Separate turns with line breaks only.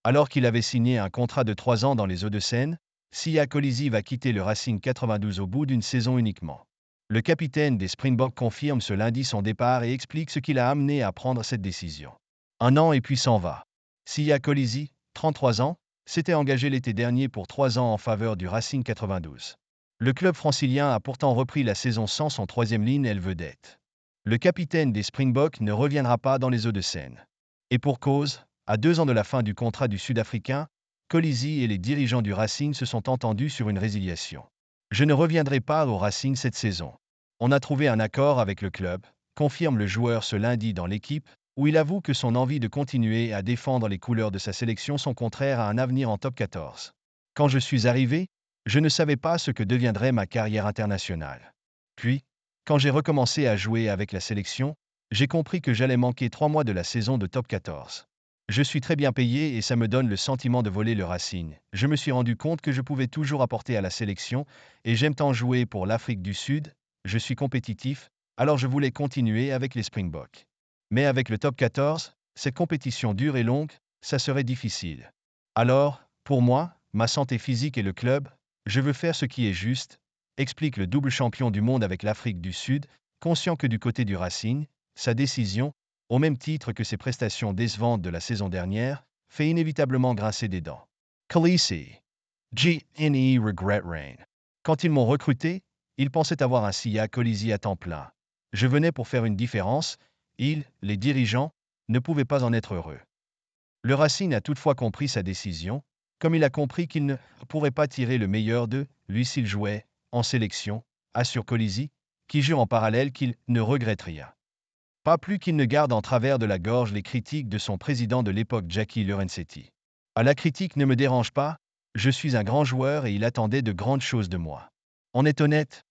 Alors qu'il avait signé un contrat de 3 ans dans les Hauts-de-Seine, Siya Kolisi va quitter le Racing 92 au bout d'une saison uniquement. Le capitaine des Springboks confirme ce lundi son départ et explique ce qui l'a amené à prendre cette décision. Un an et puis s'en va. Siya Kolisi, 33 ans, s'était engagé l'été dernier pour 3 ans en faveur du Racing 92. Le club francilien a pourtant repris la saison sans son troisième ligne vedette. Le capitaine des Springboks ne reviendra pas dans les Hauts-de-Seine. Et pour cause, à 2 ans de la fin du contrat du Sud-Africain, Kolisi et les dirigeants du Racing se sont entendus sur une résiliation. Je ne reviendrai pas au Racing cette saison. On a trouvé un accord avec le club, confirme le joueur ce lundi dans l'équipe, où il avoue que son envie de continuer à défendre les couleurs de sa sélection sont contraires à un avenir en top 14. Quand je suis arrivé, je ne savais pas ce que deviendrait ma carrière internationale. Puis, quand j'ai recommencé à jouer avec la sélection, j'ai compris que j'allais manquer 3 mois de la saison de top 14. Je suis très bien payé et ça me donne le sentiment de voler le Racing. Je me suis rendu compte que je pouvais toujours apporter à la sélection et j'aime tant jouer pour l'Afrique du Sud, je suis compétitif, alors je voulais continuer avec les Springboks. Mais avec le top 14, cette compétition dure et longue, ça serait difficile. Alors, pour moi, ma santé physique et le club, je veux faire ce qui est juste, explique le double champion du monde avec l'Afrique du Sud, conscient que du côté du Racing, sa décision, au même titre que ses prestations décevantes de la saison dernière, fait inévitablement grincer des dents. Kolisi. GNE Regret Rain. Quand ils m'ont recruté, ils pensaient avoir un Siya Kolisi à temps plein. Je venais pour faire une différence, ils, les dirigeants, ne pouvaient pas en être heureux. Le Racing a toutefois compris sa décision, comme il a compris qu'il ne pourrait pas tirer le meilleur d'eux, lui s'il jouait, en sélection, assure Kolisi, qui jure en parallèle qu'il ne regrette rien. Pas plus qu'il ne garde en travers de la gorge les critiques de son président de l'époque Jackie Lorenzetti. Ah, la critique ne me dérange pas, je suis un grand joueur et il attendait de grandes choses de moi. On est honnête,